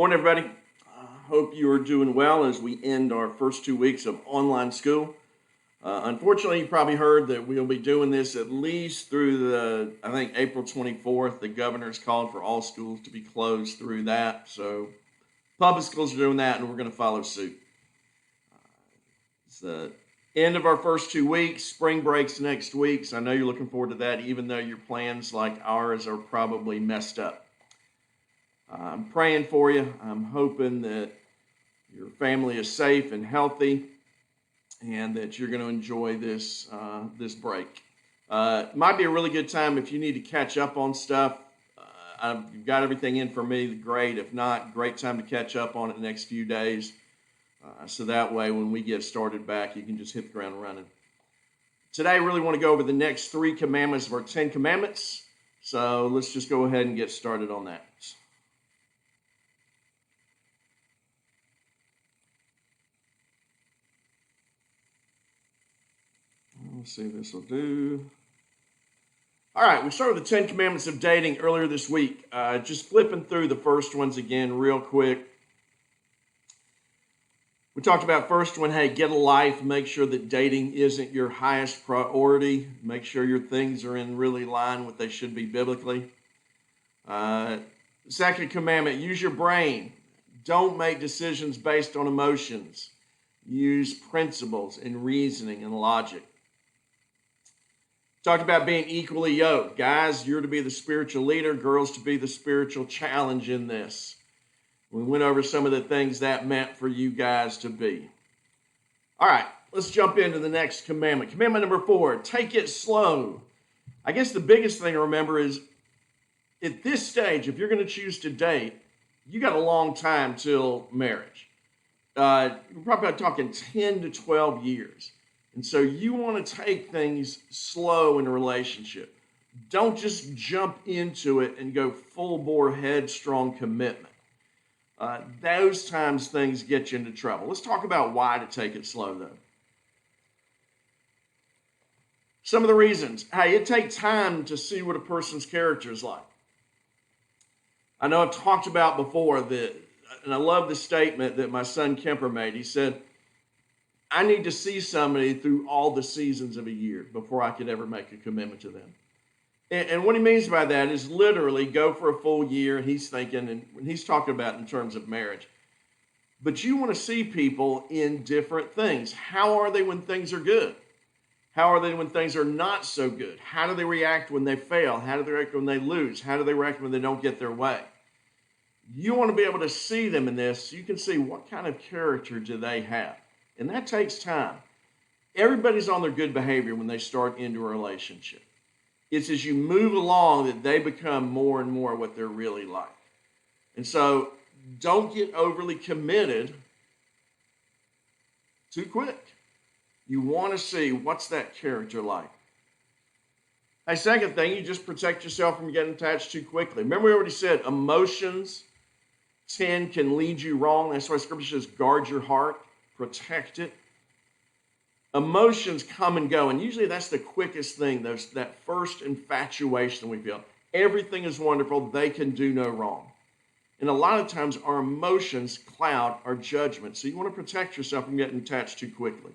Morning, everybody. Hope you are doing well as we end our first 2 weeks of online school. Unfortunately, you probably heard that we'll be doing this at least through I think, April 24th. The governor's called for all schools to be closed through that. So public schools are doing that, and we're going to follow suit. It's the end of our first 2 weeks. Spring breaks next week, so I know you're looking forward to that, even though your plans, like ours, are probably messed up. I'm praying for you. I'm hoping that your family is safe and healthy, and that you're going to enjoy this break. It might be a really good time if you need to catch up on stuff. You've got everything in for me, great. If not, great time to catch up on it the next few days. So that way, when we get started back, you can just hit the ground running. Today, I really want to go over the next 3 commandments of our 10 commandments. So let's just go ahead and get started on that. Let's see if this will do. All right, we started with the 10 commandments of dating earlier this week. Just flipping through the first ones again real quick. We talked about first one, hey, get a life. Make sure that dating isn't your highest priority. Make sure your things are in really line with what they should be biblically. Second commandment, use your brain. Don't make decisions based on emotions. Use principles and reasoning and logic. Talked about being equally yoked. Guys, you're to be the spiritual leader. Girls to be the spiritual challenge in this. We went over some of the things that meant for you guys to be. All right, let's jump into the next commandment. Commandment number 4, take it slow. I guess the biggest thing to remember is at this stage, if you're going to choose to date, you got a long time till marriage. We're probably talking 10 to 12 years. And so you want to take things slow in a relationship. Don't just jump into it and go full bore headstrong commitment. Those times things get you into trouble. Let's talk about why to take it slow, though. Some of the reasons. Hey, it takes time to see what a person's character is like. I know I've talked about before that, and I love the statement that my son Kemper made. He said, I need to see somebody through all the seasons of a year before I could ever make a commitment to them. And what he means by that is literally go for a full year. And he's thinking, and he's talking about in terms of marriage. But you want to see people in different things. How are they when things are good? How are they when things are not so good? How do they react when they fail? How do they react when they lose? How do they react when they don't get their way? You want to be able to see them in this so you can see what kind of character do they have. And that takes time. Everybody's on their good behavior when they start into a relationship. It's as you move along that they become more and more what they're really like. And so don't get overly committed too quick. You want to see what's that character like. Hey, second thing, you just protect yourself from getting attached too quickly. Remember we already said emotions, sin can lead you wrong. That's why Scripture says guard your heart, protect it. Emotions come and go, and usually that's the quickest thing, that first infatuation we feel. Everything is wonderful. They can do no wrong. And a lot of times our emotions cloud our judgment. So you want to protect yourself from getting attached too quickly.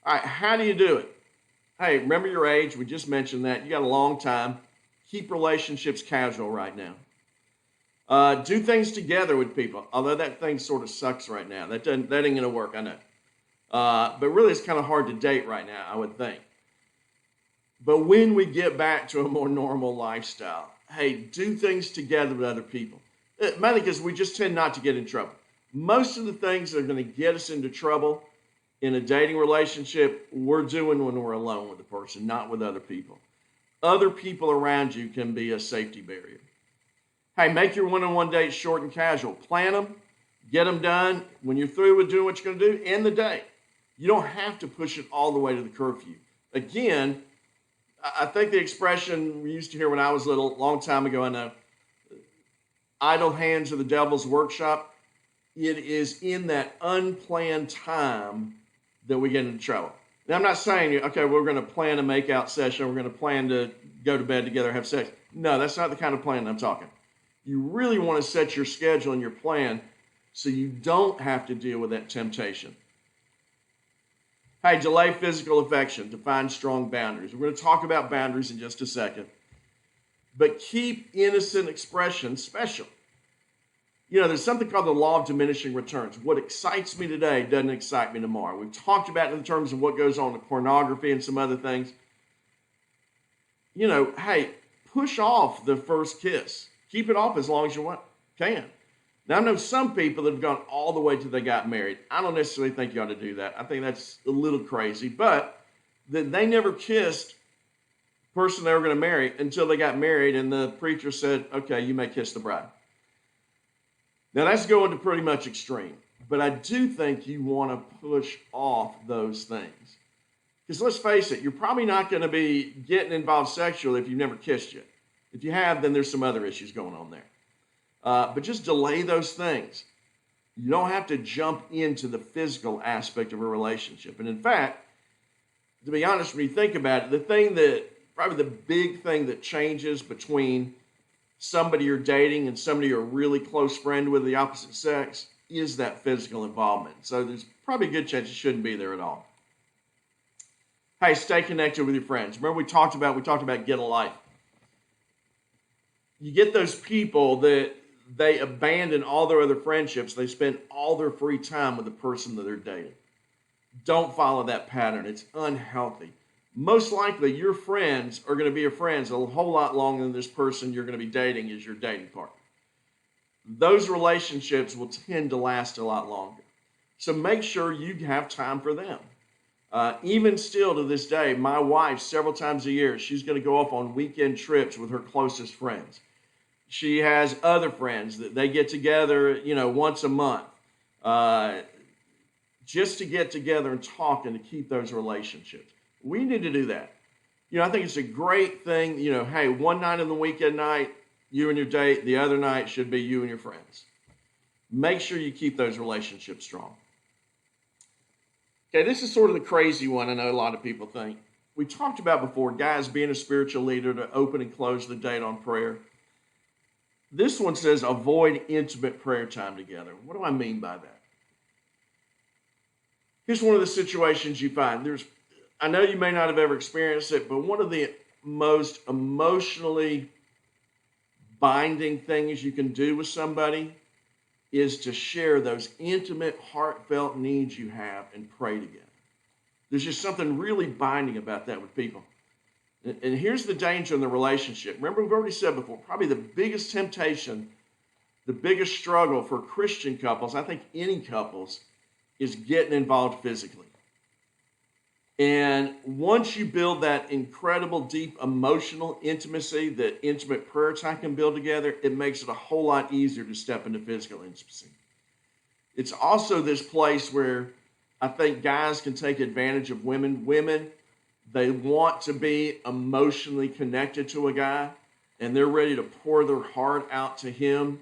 All right, how do you do it? Hey, remember your age. We just mentioned that. You got a long time. Keep relationships casual right now. Do things together with people, although that thing sort of sucks right now. That ain't going to work, I know. But really, it's kind of hard to date right now, I would think. But when we get back to a more normal lifestyle, hey, do things together with other people. Mainly because we just tend not to get in trouble. Most of the things that are going to get us into trouble in a dating relationship, we're doing when we're alone with the person, not with other people. Other people around you can be a safety barrier. Hey, make your one-on-one dates short and casual. Plan them, get them done. When you're through with doing what you're going to do, end the day. You don't have to push it all the way to the curfew. Again, I think the expression we used to hear when I was little, a long time ago, I know, idle hands are the devil's workshop. It is in that unplanned time that we get into trouble. Now, I'm not saying, okay, we're going to plan a makeout session. We're going to plan to go to bed together, have sex. No, that's not the kind of plan I'm talking. You really want to set your schedule and your plan so you don't have to deal with that temptation. Hey, delay physical affection. Define strong boundaries. We're going to talk about boundaries in just a second. But keep innocent expressions special. You know, there's something called the law of diminishing returns. What excites me today doesn't excite me tomorrow. We've talked about it in terms of what goes on with pornography and some other things. You know, hey, push off the first kiss. Keep it off as long as you can. Now, I know some people that have gone all the way till they got married. I don't necessarily think you ought to do that. I think that's a little crazy. But that they never kissed the person they were going to marry until they got married, and the preacher said, okay, you may kiss the bride. Now, that's going to pretty much extreme. But I do think you want to push off those things. Because let's face it, you're probably not going to be getting involved sexually if you've never kissed yet. If you have, then there's some other issues going on there. But just delay those things. You don't have to jump into the physical aspect of a relationship. And in fact, to be honest, when you think about it, probably the big thing that changes between somebody you're dating and somebody you're a really close friend with the opposite sex is that physical involvement. So there's probably a good chance you shouldn't be there at all. Hey, stay connected with your friends. Remember we talked about get a life. You get those people that they abandon all their other friendships. They spend all their free time with the person that they're dating. Don't follow that pattern. It's unhealthy. Most likely, your friends are going to be your friends a whole lot longer than this person you're going to be dating is your dating partner. Those relationships will tend to last a lot longer. So make sure you have time for them. Even still to this day, my wife, several times a year, she's going to go off on weekend trips with her closest friends. She has other friends that they get together, once a month, just to get together and talk and to keep those relationships. We need to do that. I think it's a great thing. Hey, one night on the weekend night, you and your date, the other night should be you and your friends. Make sure you keep those relationships strong. Okay, this is sort of the crazy one I know a lot of people think. We talked about before, guys being a spiritual leader to open and close the date on prayer. This one says avoid intimate prayer time together. What do I mean by that? Here's one of the situations you find. I know you may not have ever experienced it, but one of the most emotionally binding things you can do with somebody is to share those intimate, heartfelt needs you have and pray together. There's just something really binding about that with people. And here's the danger in the relationship. Remember, we've already said before, probably the biggest temptation, the biggest struggle for Christian couples, I think any couples, is getting involved physically. And once you build that incredible, deep emotional intimacy that intimate prayer time can build together, it makes it a whole lot easier to step into physical intimacy. It's also this place where I think guys can take advantage of women. Women, they want to be emotionally connected to a guy, and they're ready to pour their heart out to him.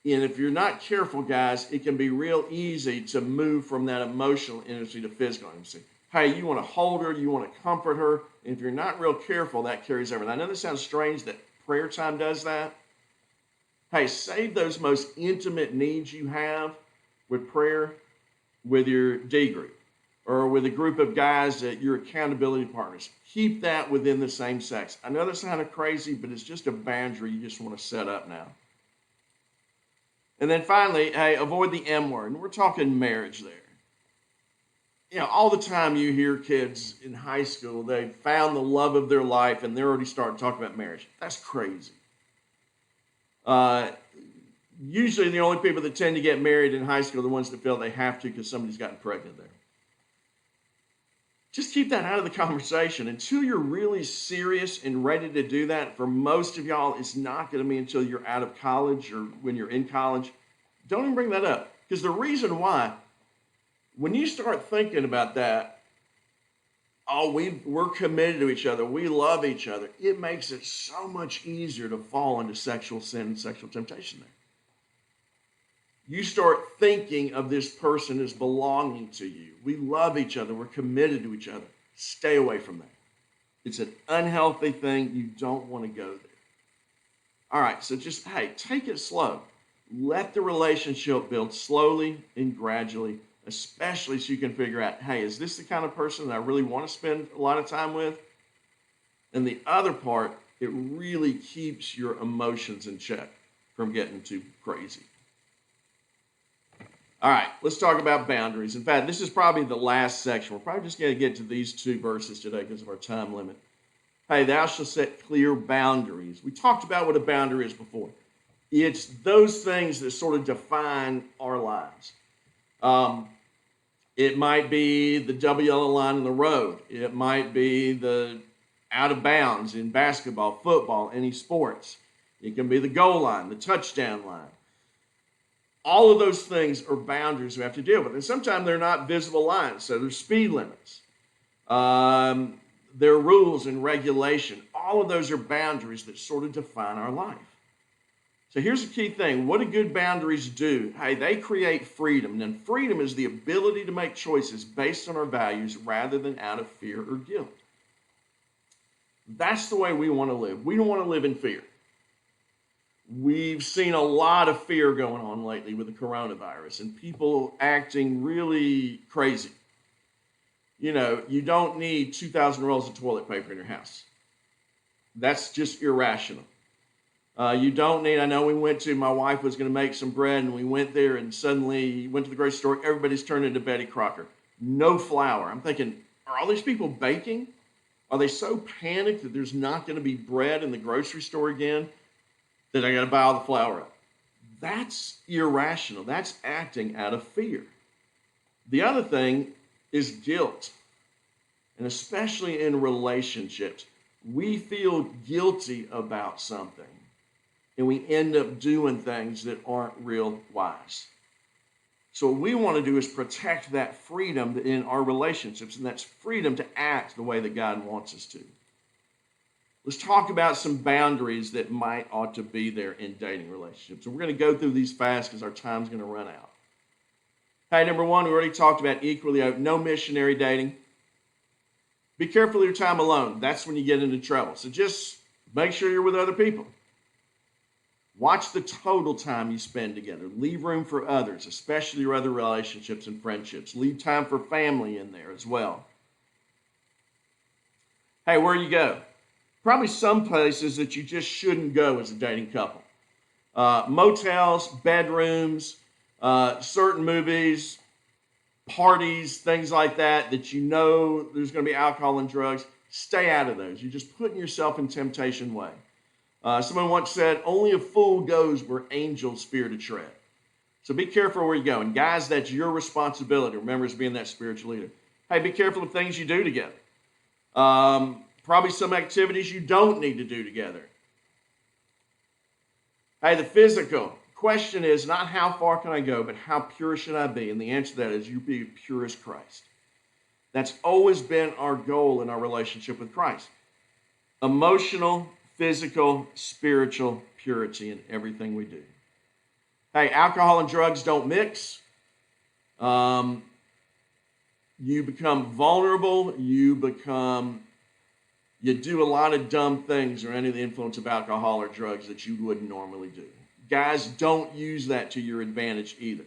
And if you're not careful, guys, it can be real easy to move from that emotional intimacy to physical intimacy. Hey, you want to hold her, you want to comfort her. And if you're not real careful, that carries over. And I know this sounds strange that prayer time does that. Hey, save those most intimate needs you have with prayer with your D group or with a group of guys that your accountability partners. Keep that within the same sex. I know that's kind of crazy, but it's just a boundary you just want to set up now. And then finally, hey, avoid the M word. And we're talking marriage there. All the time you hear kids in high school, they found the love of their life and they're already starting talking about marriage. That's crazy. Usually the only people that tend to get married in high school are the ones that feel they have to because somebody's gotten pregnant there. Just keep that out of the conversation. Until you're really serious and ready to do that, for most of y'all, it's not going to be until you're out of college or when you're in college. Don't even bring that up. Because the reason why, when you start thinking about that, we're committed to each other, we love each other, it makes it so much easier to fall into sexual sin and sexual temptation there. You start thinking of this person as belonging to you. We love each other. We're committed to each other. Stay away from that. It's an unhealthy thing. You don't want to go there. All right, so just, hey, take it slow. Let the relationship build slowly and gradually, especially so you can figure out, hey, is this the kind of person that I really want to spend a lot of time with? And the other part, it really keeps your emotions in check from getting too crazy. All right, let's talk about boundaries. In fact, this is probably the last section. We're probably just going to get to these two verses today because of our time limit. Hey, thou shalt set clear boundaries. We talked about what a boundary is before. It's those things that sort of define our lives. It might be the double yellow line in the road. It might be the out of bounds in basketball, football, any sports. It can be the goal line, the touchdown line. All of those things are boundaries we have to deal with. And sometimes they're not visible lines. So there's speed limits. There are rules and regulation. All of those are boundaries that sort of define our life. So here's the key thing. What do good boundaries do? Hey, they create freedom. And freedom is the ability to make choices based on our values rather than out of fear or guilt. That's the way we want to live. We don't want to live in fear. We've seen a lot of fear going on lately with the coronavirus and people acting really crazy. You know, you don't need 2,000 rolls of toilet paper in your house. That's just irrational. You don't need, I know my wife was going to make some bread and we went there and suddenly went to the grocery store. Everybody's turned into Betty Crocker. No flour. I'm thinking, are all these people baking? Are they so panicked that there's not going to be bread in the grocery store again that I got to buy all the flour up? That's irrational. That's acting out of fear. The other thing is guilt. And especially in relationships, we feel guilty about something. And we end up doing things that aren't real wise. So what we want to do is protect that freedom in our relationships, and that's freedom to act the way that God wants us to. Let's talk about some boundaries that ought to be there in dating relationships. And we're going to go through these fast because our time's going to run out. Hey, number one, we already talked about equally open, no missionary dating. Be careful of your time alone. That's when you get into trouble. So just make sure you're with other people. Watch the total time you spend together. Leave room for others, especially your other relationships and friendships. Leave time for family in there as well. Hey, where you go? Probably some places that you just shouldn't go as a dating couple. Motels, bedrooms, certain movies, parties, things like that you know there's going to be alcohol and drugs. Stay out of those. You're just putting yourself in temptation way. Someone once said, only a fool goes where angels fear to tread. So be careful where you go. And guys, that's your responsibility. Remember, as being that spiritual leader. Hey, be careful of things you do together. Probably some activities you don't need to do together. Hey, the physical question is not how far can I go, but how pure should I be? And the answer to that is you be pure as Christ. That's always been our goal in our relationship with Christ. Emotional, physical, spiritual purity in everything we do. Hey, alcohol and drugs don't mix. You become vulnerable. You do a lot of dumb things or any of the influence of alcohol or drugs that you wouldn't normally do. Guys, don't use that to your advantage either.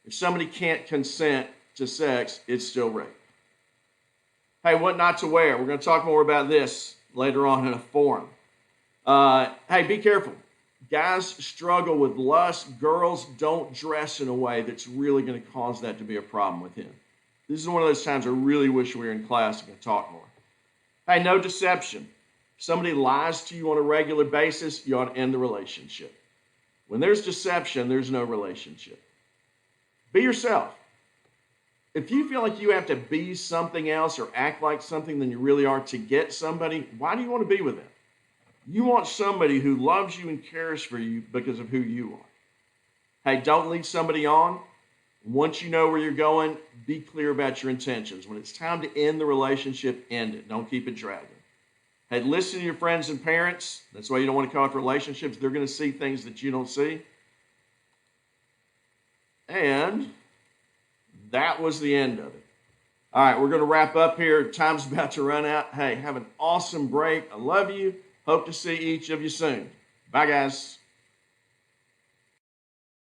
If somebody can't consent to sex, it's still rape. Hey, what not to wear? We're going to talk more about this later on in a forum. Hey, be careful. Guys struggle with lust. Girls don't dress in a way that's really going to cause that to be a problem with him. This is one of those times I really wish we were in class and could talk more. Hey, no deception. If somebody lies to you on a regular basis, you ought to end the relationship. When there's deception, there's no relationship. Be yourself. If you feel like you have to be something else or act like something than you really are to get somebody, why do you want to be with them? You want somebody who loves you and cares for you because of who you are. Hey, don't lead somebody on. Once you know where you're going, be clear about your intentions. When it's time to end the relationship, end it. Don't keep it dragging. Hey, listen to your friends and parents. That's why you don't want to cut off relationships. They're going to see things that you don't see. And that was the end of it. All right, we're going to wrap up here. Time's about to run out. Hey, have an awesome break. I love you. Hope to see each of you soon. Bye, guys.